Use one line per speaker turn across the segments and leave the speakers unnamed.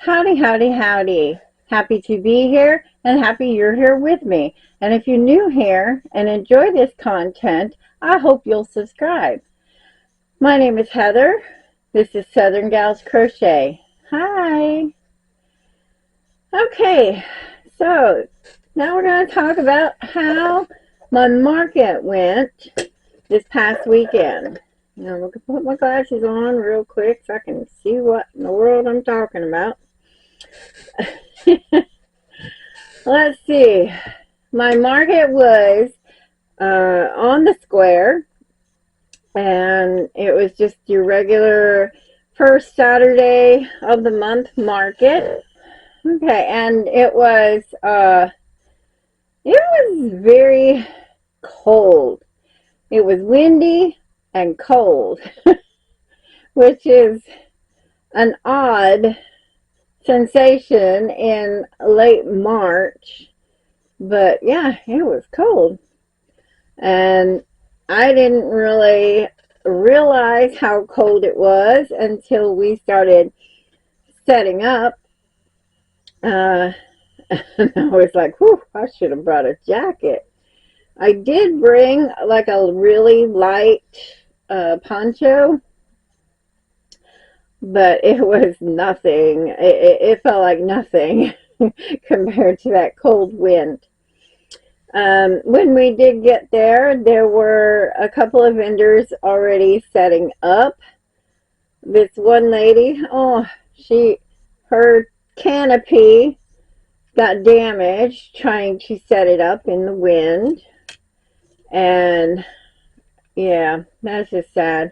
Howdy, howdy, howdy. Happy to be here and happy you're here with me. And if you're new here and enjoy this content, I hope you'll subscribe. My name is Heather. This is Southern Gals Crochet. Hi. Okay, so now we're going to talk about how my market went this past weekend. Now I'm going to put my glasses on real quick so I can see what in the world I'm talking about. Let's see. My market was on the square, and it was just your regular first Saturday of the month market. Okay, and it was very cold. It was windy and cold, which is an odd sensation in late March, but yeah, it was cold, and I didn't really realize how cold it was until we started setting up. And I was like, whew, I should have brought a jacket. I did bring like a really light poncho, but it was nothing. It felt like nothing compared to that cold wind. When we did get there, there were a couple of vendors already setting up. This one lady, her canopy got damaged trying to set it up in the wind. And yeah, that's just sad.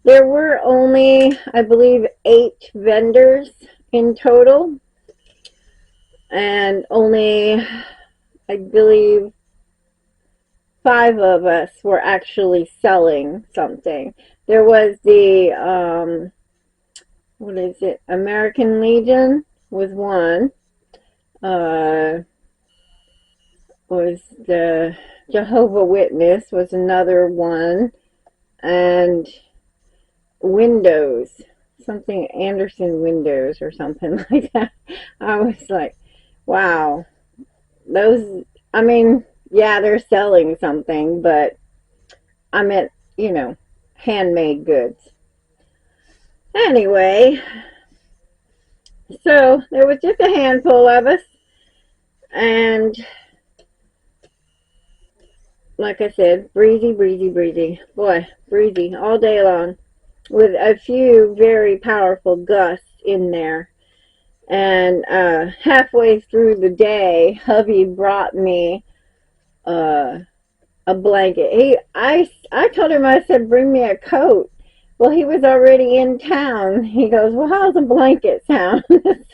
There were only, I believe, 8 vendors in total. And only, I believe, 5 of us were actually selling something. There was the, what is it? American Legion was one. Was the Jehovah Witness was another one. And Windows, something Anderson Windows or something like that. I was like, wow, those, I mean, yeah, they're selling something, but I meant, handmade goods. Anyway, so there was just a handful of us, and like I said, breezy, breezy, breezy. Boy, breezy all day long, with a few very powerful gusts in there. And halfway through the day, hubby brought me a blanket. I told him, I said, bring me a coat. Well, he was already in town. He goes, well, how's a blanket sound?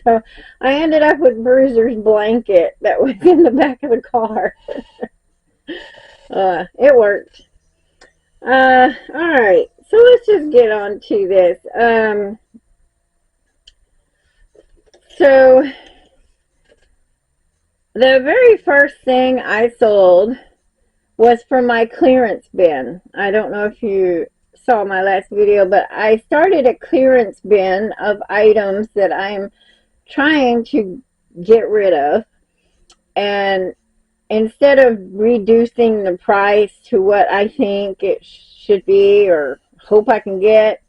So I ended up with Bruiser's blanket that was in the back of the car. It worked. All right, so let's just get on to this. So the very first thing I sold was from my clearance bin. I don't know if you saw my last video, but I started a clearance bin of items that I'm trying to get rid of. And instead of reducing the price to what I think it should be or hope I can get,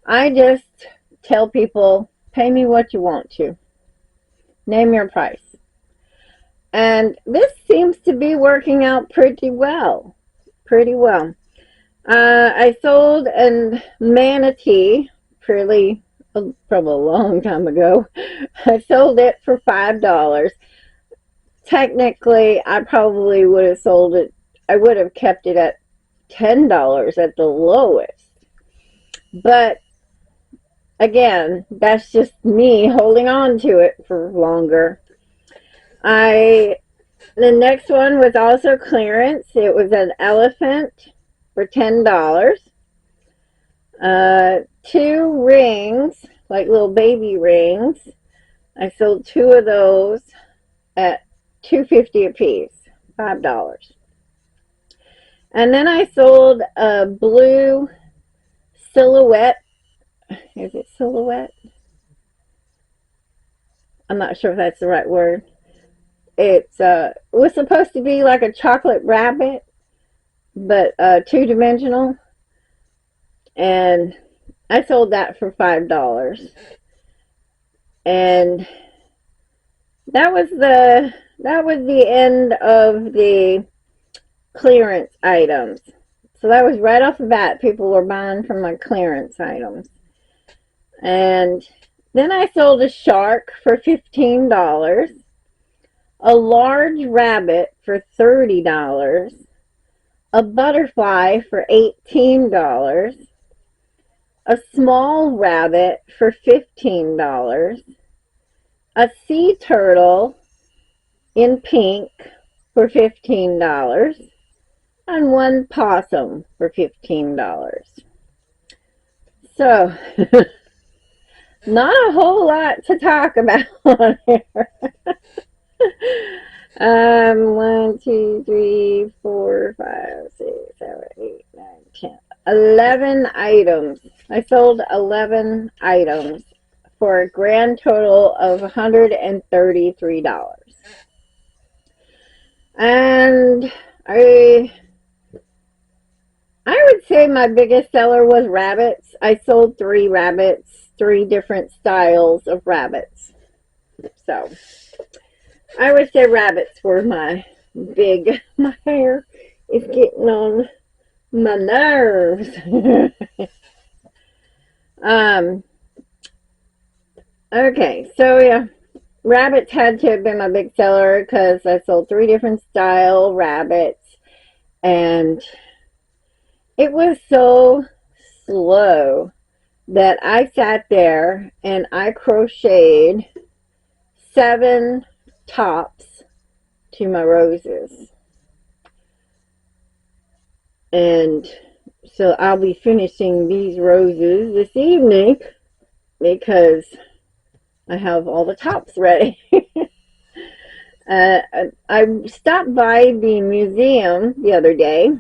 I just tell people, pay me what you want to. Name your price. And this seems to be working out pretty well. Pretty well. I sold a manatee probably a long time ago. I sold it for $5. Technically, I probably would have sold it, I would have kept it at $10 at the lowest. But again, that's just me holding on to it for longer. The next one was also clearance. It was an elephant for $10. 2 rings, like little baby rings. I sold 2 of those at $2.50 a piece, $5. And then I sold a blue silhouette. Is it silhouette? I'm not sure if that's the right word. It was supposed to be like a chocolate rabbit, but two-dimensional, and I sold that for $5. And that was the end of the clearance items. So that was right off the bat. People were buying from my clearance items. And then I sold a shark for $15, a large rabbit for $30, a butterfly for $18, a small rabbit for $15, a sea turtle in pink for $15, and one possum for $15. So, not a whole lot to talk about on here. 1, 2, 3, 4, 5, 6, 7, 8, 9, 10. 11 items. I sold 11 items for a grand total of $133. And I would say my biggest seller was rabbits. I sold 3 rabbits, 3 different styles of rabbits. So I would say rabbits were my hair is getting on my nerves. Okay, so yeah, rabbits had to have been my big seller because I sold 3 different style rabbits, and it was so slow that I sat there and I crocheted 7 tops to my roses. And so I'll be finishing these roses this evening because I have all the tops ready. I stopped by the museum the other day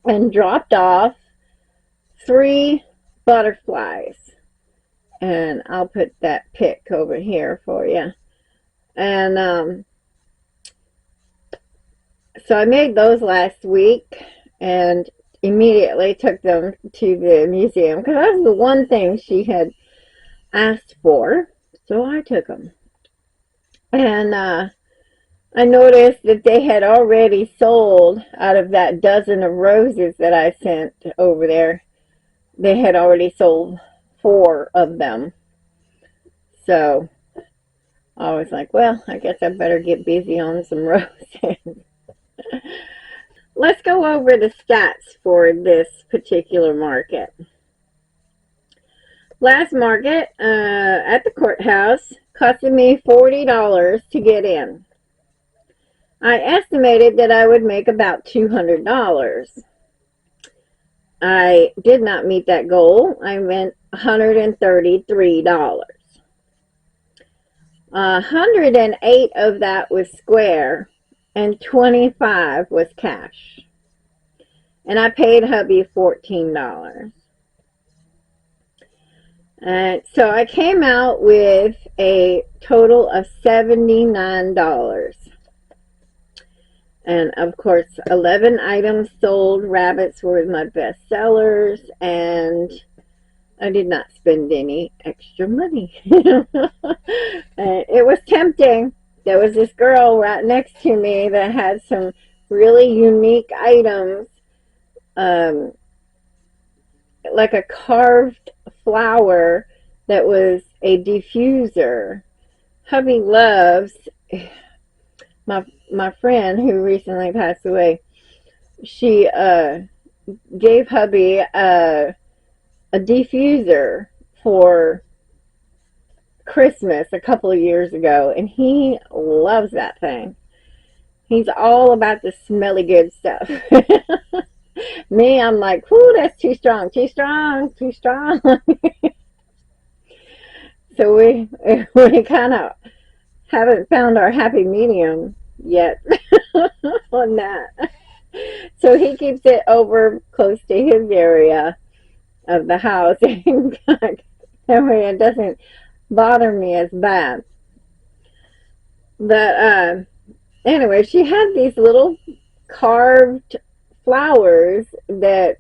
and dropped off 3 butterflies. And I'll put that pic over here for you. And so I made those last week and immediately took them to the museum because that was the one thing she had asked for. So I took them. And I noticed that they had already sold out of that dozen of roses that I sent over there. They had already sold 4 of them. So I was like, well, I guess I better get busy on some roses. Let's go over the stats for this particular market. Last market at the courthouse costed me $40 to get in. I estimated that I would make about $200. I did not meet that goal. I meant $133. 108 of that was square and 25 was cash. And I paid hubby $14. And so I came out with a total of $79. And of course, 11 items sold. Rabbits were my best sellers, and I did not spend any extra money. It was tempting. There was this girl right next to me that had some really unique items, like a carved flower that was a diffuser. Hubby loves, my friend who recently passed away, she gave hubby a diffuser for Christmas a couple of years ago, and he loves that thing. He's all about the smelly good stuff. Me, I'm like, whoo, that's too strong, too strong, too strong. So we kind of haven't found our happy medium yet on that. So he keeps it over close to his area of the house, and that way it doesn't bother me as bad. But anyway, she had these little carved flowers that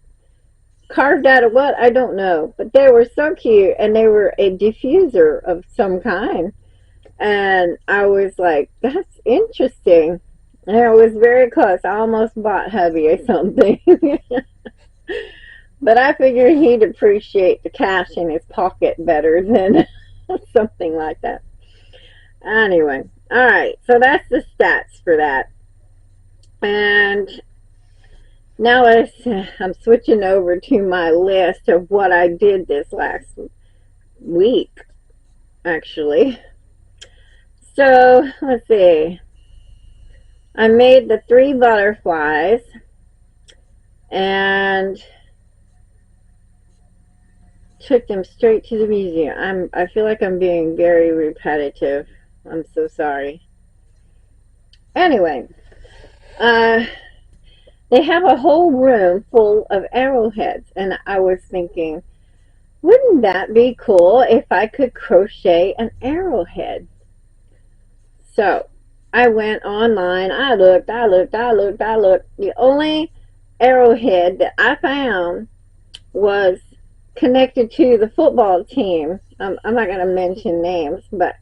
carved out of what, I don't know, but they were so cute, and they were a diffuser of some kind. And I was like, that's interesting. And it was very close. I almost bought hubby something. But I figured he'd appreciate the cash in his pocket better than something like that. Anyway, alright, so that's the stats for that. And now I'm switching over to my list of what I did this last week, actually. So, let's see. I made the 3 butterflies and took them straight to the museum. I feel like I'm being very repetitive. I'm so sorry. Anyway, they have a whole room full of arrowheads, and I was thinking, wouldn't that be cool if I could crochet an arrowhead? So I went online. I looked. The only arrowhead that I found was connected to the football team. I'm not going to mention names, but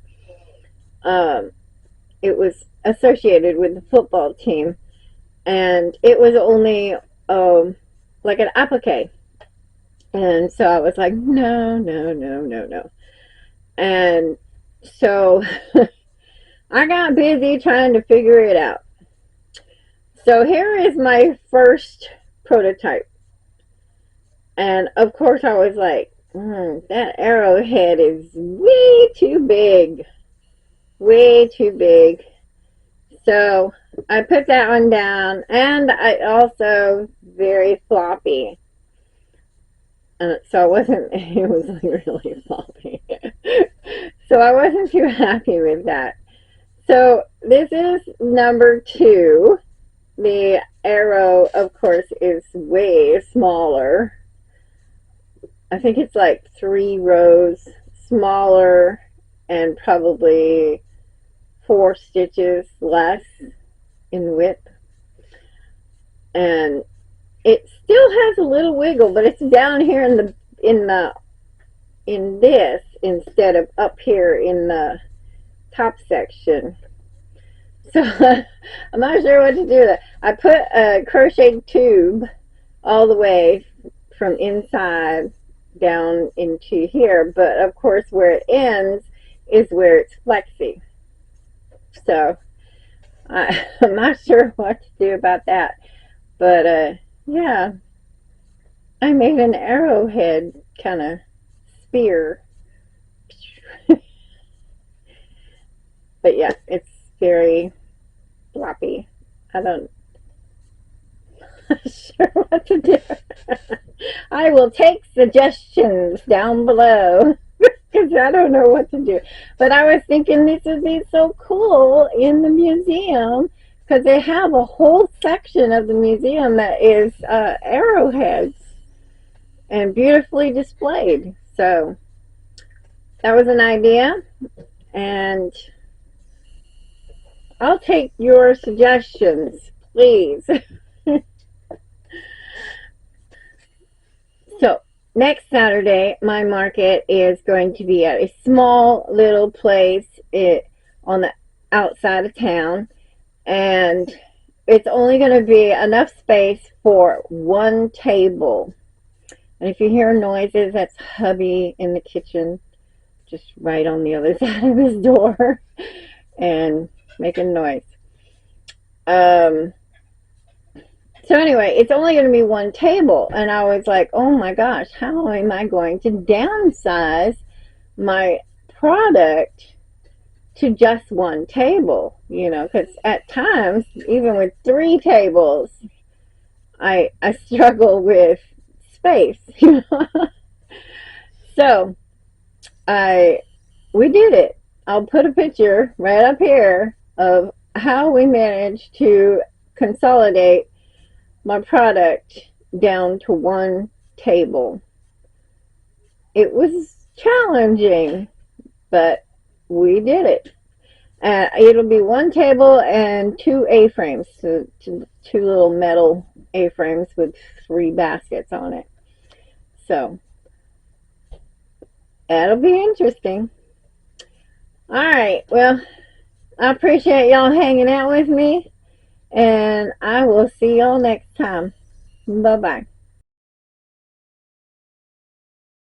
it was associated with the football team, and it was only like an applique. And so I was like, no. And so I got busy trying to figure it out. So here is my first prototype. And of course I was like, that arrowhead is way too big. Way too big. So I put that one down, and I also very floppy. So I wasn't, it was like really floppy. So I wasn't too happy with that. So this is number 2. The arrow, of course, is way smaller. I think it's like 3 rows smaller and probably 4 stitches less in width. And it still has a little wiggle, but it's down here in this instead of up here in the top section. So I'm not sure what to do with it. I put a crochet tube all the way from inside down into here, but of course where it ends is where it's flexy. So I'm not sure what to do about that. But yeah, I made an arrowhead kind of spear. But yeah, it's very floppy. I'm not sure what to do. I will take suggestions down below because I don't know what to do. But I was thinking this would be so cool in the museum because they have a whole section of the museum that is arrowheads and beautifully displayed. So that was an idea, and I'll take your suggestions, please. So next Saturday, my market is going to be at a small little place on the outside of town, and it's only going to be enough space for 1 table. And if you hear noises, that's hubby in the kitchen, just right on the other side of his door, and making noise. So anyway, it's only going to be 1 table, and I was like, oh my gosh, how am I going to downsize my product to just 1 table? You know, because at times, even with 3 tables, I struggle with space. You know? So we did it. I'll put a picture right up here of how we managed to consolidate my product down to 1 table. It was challenging, but we did it. It'll be one table and two A-frames, so two little metal A-frames with 3 baskets on it. So that'll be interesting. Alright, well, I appreciate y'all hanging out with me, and I will see y'all next time. Bye-bye.